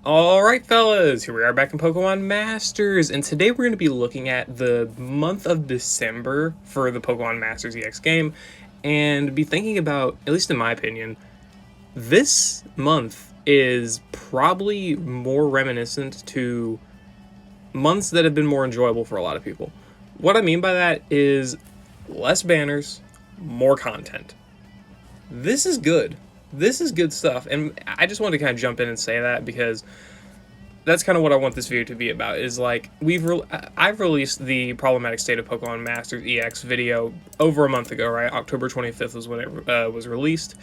Alright fellas, here we are back in Pokemon Masters, and today we're going to be looking at the month of December for the Pokemon Masters EX game, and be thinking about, at least in my opinion, this month is probably more reminiscent to months that have been more enjoyable for a lot of people. What I mean by that is less banners, more content. This is good. This is good stuff, and I just wanted to kind of jump in and say that because that's kind of what I want this video to be about, is like, I've released the Problematic State of Pokemon Masters EX video over a month ago, right? October 25th was when it was released,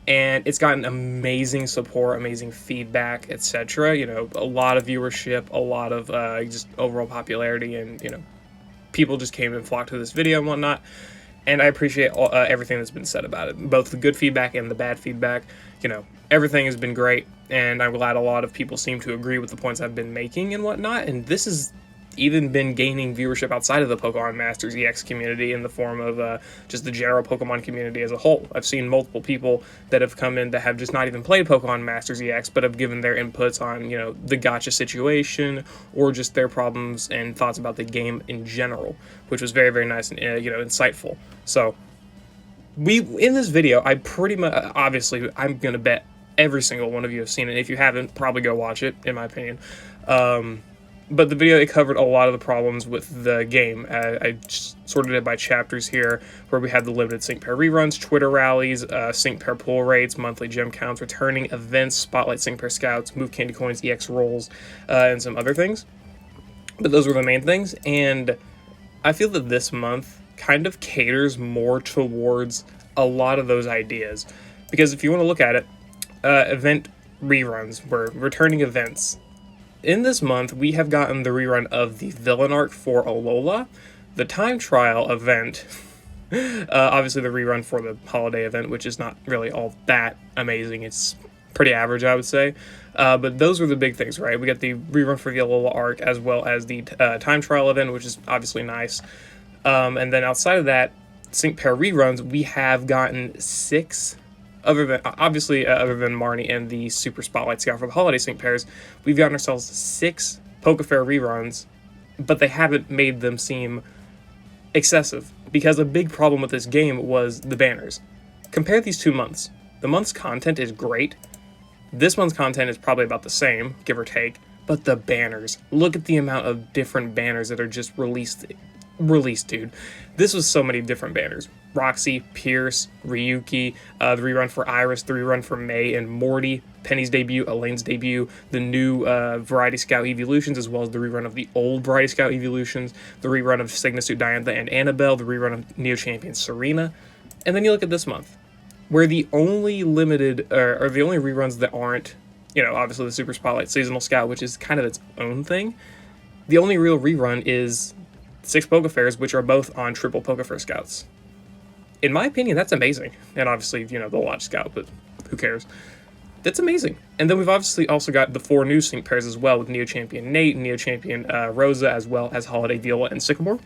and it's gotten amazing support, amazing feedback, etc. You know, a lot of viewership, a lot of just overall popularity, and, you know, people just came and flocked to this video and whatnot. And I appreciate everything that's been said about it, both the good feedback and the bad feedback. You know, everything has been great, and I'm glad a lot of people seem to agree with the points I've been making and whatnot. And this has even been gaining viewership outside of the Pokemon Masters EX community in the form of just the general Pokemon community as a whole. I've seen multiple people that have come in that have just not even played Pokemon Masters EX, but have given their inputs on, you know, the gacha situation, or just their problems and thoughts about the game in general, which was very, very nice and, you know, insightful. So, in this video, I pretty much, obviously, I'm going to bet every single one of you have seen it. If you haven't, probably go watch it, in my opinion. But the video, it covered a lot of the problems with the game. I just sorted it by chapters here, where we had the limited sync pair reruns, Twitter rallies, sync pair pull rates, monthly gem counts, returning events, spotlight sync pair scouts, move candy coins, EX rolls, and some other things. But those were the main things, and I feel that this month kind of caters more towards a lot of those ideas. Because if you want to look at it, event reruns, were returning events. In this month, we have gotten the rerun of the Villain Arc for Alola, the Time Trial event, obviously the rerun for the Holiday event, which is not really all that amazing. It's pretty average, I would say. But those were the big things, right? We got the rerun for the Alola Arc, as well as the Time Trial event, which is obviously nice. And then outside of that, sync pair reruns, we have gotten 6, other than Marnie and the Super Spotlight Scout for the Holiday sync pairs, we've gotten ourselves 6 Pokefair reruns, but they haven't made them seem excessive, because a big problem with this game was the banners. Compare these 2 months. The month's content is great. This month's content is probably about the same, give or take, but the banners. Look at the amount of different banners that are just released, dude. This was so many different banners. Roxy, Pierce, Ryuki, the rerun for Iris, the rerun for May and Morty, Penny's debut, Elaine's debut, the new Variety Scout Evolutions, as well as the rerun of the old Variety Scout Evolutions, the rerun of Signasuit Diantha and Annabelle, the rerun of Neo Champion Serena. And then you look at this month, where the only limited, or the only reruns that aren't, you know, obviously the Super Spotlight Seasonal Scout, which is kind of its own thing, the only real rerun is 6 Pokefairs, which are both on triple Pokefair Scouts. In my opinion, that's amazing. And obviously, you know, the Watch Scout, but who cares? That's amazing. And then we've obviously also got the 4 new sync pairs as well, with Neo Champion Nate, Neo Champion Rosa, as well as Holiday Viola and Sycamore.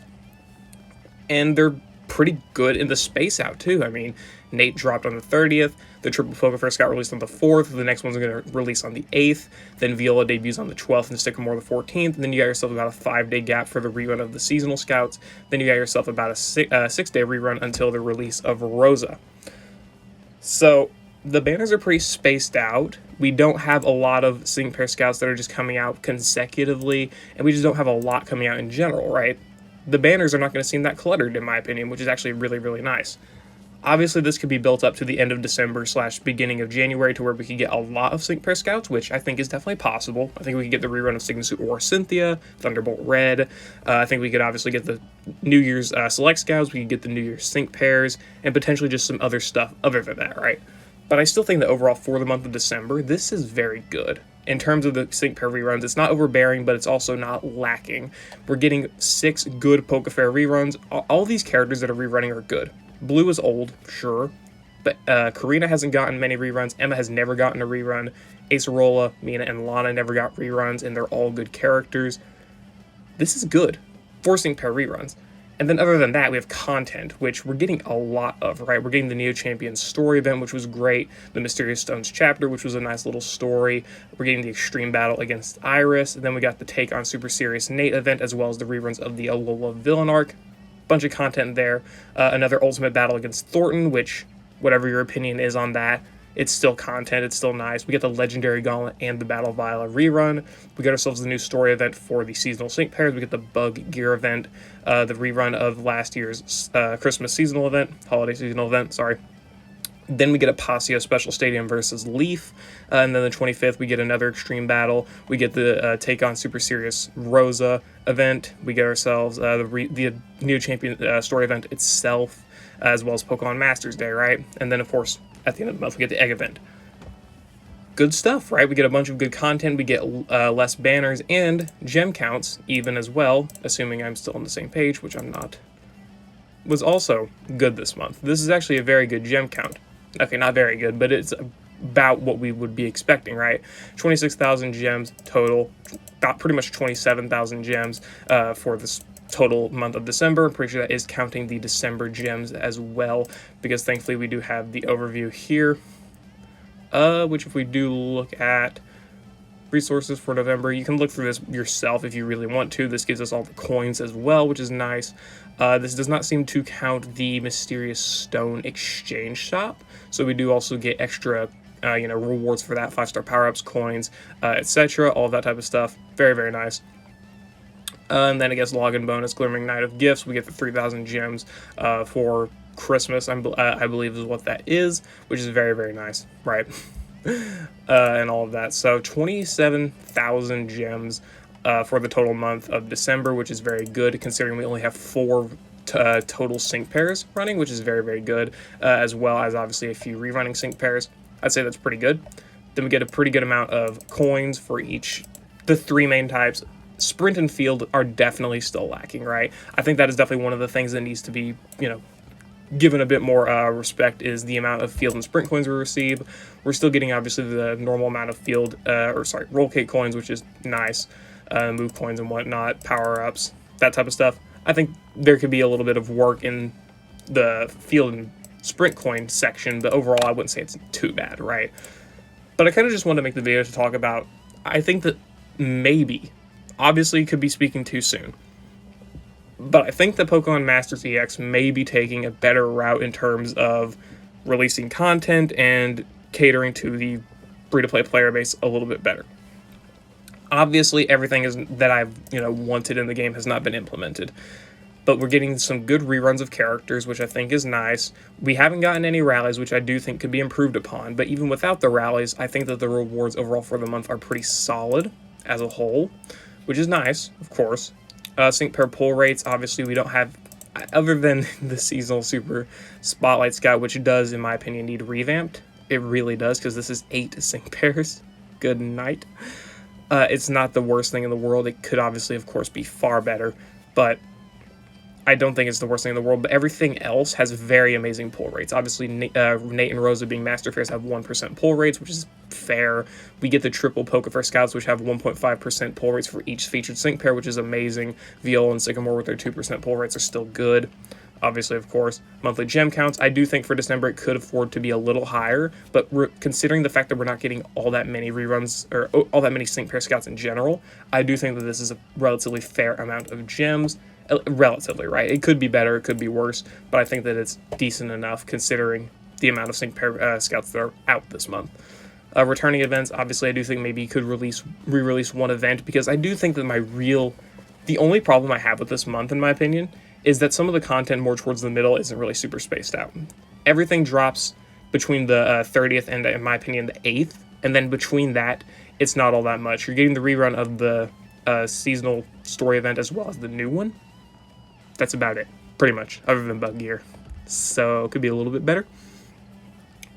And they're pretty good in the space out, too. I mean, Nate dropped on the 30th, the triple Pokefair Scout released on the 4th, the next one's going to release on the 8th, then Viola debuts on the 12th and Sycamore the 14th, and then you got yourself about a 5-day gap for the rerun of the Seasonal Scouts, then you got yourself about a 6-day rerun until the release of Rosa. So, the banners are pretty spaced out. We don't have a lot of sync pair scouts that are just coming out consecutively, and we just don't have a lot coming out in general, right? The banners are not going to seem that cluttered, in my opinion, which is actually really, really nice. Obviously, this could be built up to the end of December / beginning of January, to where we could get a lot of sync pair scouts, which I think is definitely possible. I think we could get the rerun of Signasuit or Cynthia, Thunderbolt Red. I think we could obviously get the New Year's Select Scouts, we could get the New Year's sync pairs, and potentially just some other stuff other than that, right? But I still think that overall, for the month of December, this is very good. In terms of the sync pair reruns, it's not overbearing, but it's also not lacking. We're getting 6 good Pokefair reruns. All these characters that are rerunning are good. Blue is old, sure, but Karina hasn't gotten many reruns. Emma has never gotten a rerun. Acerola, Mina, and Lana never got reruns, and they're all good characters. This is good for sync pair reruns. And then other than that, we have content, which we're getting a lot of, right? We're getting the Neo Champions story event, which was great. The Mysterious Stones chapter, which was a nice little story. We're getting the Extreme Battle against Iris. And then we got the Take on Super Serious Nate event, as well as the reruns of the Alola Villain arc. Bunch of content there. Another Ultimate Battle against Thornton, which, whatever your opinion is on that, it's still content, it's still nice. We get the Legendary Gauntlet and the Battle Viola rerun. We got ourselves a new story event for the seasonal sync pairs. We get the Bug Gear event, the rerun of last year's Christmas seasonal event, holiday seasonal event, sorry. Then we get a Pasio Special Stadium versus Leaf. And then the 25th, we get another Extreme Battle. We get the Take on Super Serious Rosa event. We get ourselves the New Champion story event itself, as well as Pokemon Masters Day, right? And then, of course, at the end of the month, we get the Egg event. Good stuff, right? We get a bunch of good content. We get less banners and gem counts even as well, assuming I'm still on the same page, which I'm not. Was also good this month. This is actually a very good gem count. Okay, not very good, but it's about what we would be expecting, right? 26,000 gems total, about pretty much 27,000 gems for this total month of December. I'm pretty sure that is counting the December gems as well, because thankfully we do have the overview here, which if we do look at resources for November, you can look through this yourself if you really want to. This gives us all the coins as well, which is nice. This does not seem to count the Mysterious Stone exchange shop, so we do also get extra rewards for that, 5-star power-ups, coins, etc., all of that type of stuff. Very, very nice. And then I guess login bonus, Glimmering Night of Gifts. We get the 3,000 gems for Christmas, I believe is what that is, which is very, very nice, right? And all of that. So 27,000 gems for the total month of December, which is very good considering we only have 4 total sync pairs running, which is very, very good, as well as obviously a few rerunning sync pairs. I'd say that's pretty good. Then we get a pretty good amount of coins for the 3 main types. Sprint and Field are definitely still lacking, right? I think that is definitely one of the things that needs to be, given a bit more respect, is the amount of Field and Sprint coins we receive. We're still getting, obviously, the normal amount of Roll Cake coins, which is nice, move coins and whatnot, power-ups, that type of stuff. I think there could be a little bit of work in the Field and Sprint coin section, but overall, I wouldn't say it's too bad, right? But I kind of just wanted to make the video to talk about, I think that maybe, obviously could be speaking too soon, but I think that Pokemon Masters EX may be taking a better route in terms of releasing content and catering to the free-to-play player base a little bit better. Obviously, everything that I've wanted in the game has not been implemented, but we're getting some good reruns of characters, which I think is nice. We haven't gotten any rallies, which I do think could be improved upon, but even without the rallies, I think that the rewards overall for the month are pretty solid as a whole, which is nice, of course. Sync pair pull rates, obviously we don't have, other than the seasonal super spotlight scout, which does, in my opinion, need revamped. It really does, because this is 8 sync pairs. Good night. It's not the worst thing in the world. It could obviously, of course, be far better, but I don't think it's the worst thing in the world, but everything else has very amazing pull rates. Obviously, Nate and Rosa being Master Fairs have 1% pull rates, which is fair. We get the triple Pokefair Scouts, which have 1.5% pull rates for each featured sync pair, which is amazing. Viola and Sycamore with their 2% pull rates are still good. Obviously, of course, monthly gem counts. I do think for December it could afford to be a little higher, but considering the fact that we're not getting all that many reruns, or all that many sync pair scouts in general, I do think that this is a relatively fair amount of gems. Relatively, right? It could be better, it could be worse, but I think that it's decent enough considering the amount of sync pair scouts that are out this month. Returning events, obviously I do think maybe you could re-release one event, because I do think that the only problem I have with this month, in my opinion, is that some of the content more towards the middle isn't really super spaced out. Everything drops between the 30th and, in my opinion, the 8th, and then between that, it's not all that much. You're getting the rerun of the seasonal story event as well as the new one. That's about it, pretty much, other than Bug Gear. So it could be a little bit better.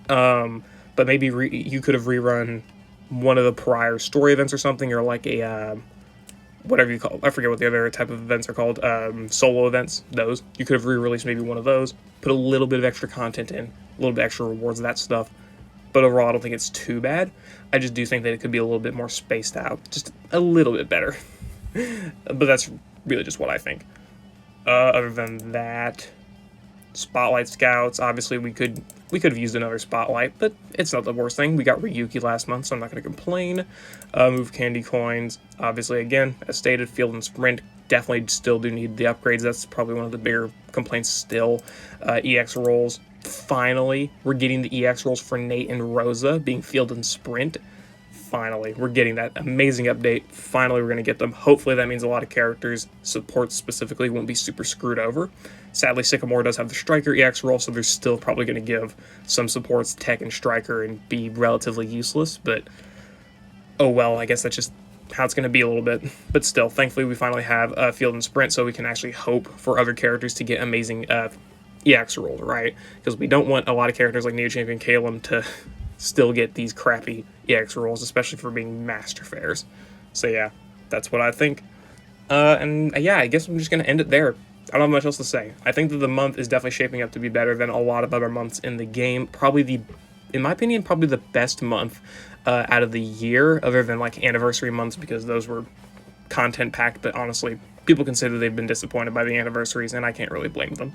But maybe you could have rerun one of the prior story events or something, or like a, whatever you call it. I forget what the other type of events are called. Solo events, those. You could have re-released maybe one of those, put a little bit of extra content in, a little bit extra rewards, that stuff. But overall, I don't think it's too bad. I just do think that it could be a little bit more spaced out, just a little bit better. But that's really just what I think. Other than that, Spotlight Scouts, obviously we could have used another Spotlight, but it's not the worst thing. We got Ryuki last month, so I'm not going to complain. Move Candy Coins, obviously, again, as stated, Field and Sprint definitely still do need the upgrades. That's probably one of the bigger complaints still. EX rolls, finally, we're getting the EX rolls for Nate and Rosa being Field and Sprint. Finally, we're getting that amazing update. Finally, we're going to get them. Hopefully, that means a lot of characters, support specifically, won't be super screwed over. Sadly, Sycamore does have the Striker EX role, so they're still probably going to give some supports Tech and Striker and be relatively useless, but oh well, I guess that's just how it's going to be a little bit. But still, thankfully, we finally have Field and Sprint, so we can actually hope for other characters to get amazing EX rolls, right? Because we don't want a lot of characters like Neo Champion Caleb to still get these crappy EX rolls, especially for being Master Fairs. So yeah, that's what I think. And yeah, I guess I'm just going to end it there. I don't have much else to say. I think that the month is definitely shaping up to be better than a lot of other months in the game. Probably in my opinion, probably the best month out of the year, other than like anniversary months, because those were content packed, but honestly, people can say that they've been disappointed by the anniversaries, and I can't really blame them.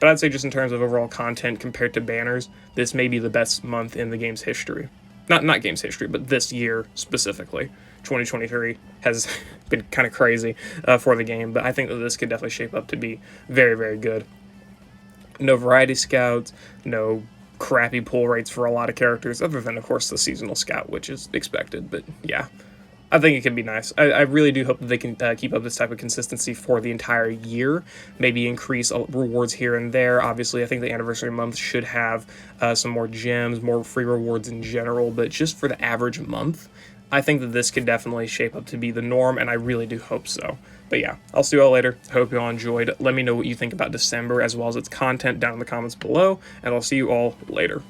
But I'd say just in terms of overall content compared to banners, this may be the best month in the game's history. Not game's history, but this year specifically. 2023 has been kind of crazy for the game, but I think that this could definitely shape up to be very, very good. No variety scouts, no crappy pull rates for a lot of characters, other than, of course, the seasonal scout, which is expected, but yeah. I think it can be nice. I really do hope that they can keep up this type of consistency for the entire year. Maybe increase rewards here and there. Obviously, I think the anniversary month should have some more gems, more free rewards in general. But just for the average month, I think that this could definitely shape up to be the norm, and I really do hope so. But yeah, I'll see you all later. Hope you all enjoyed. Let me know what you think about December as well as its content down in the comments below, and I'll see you all later.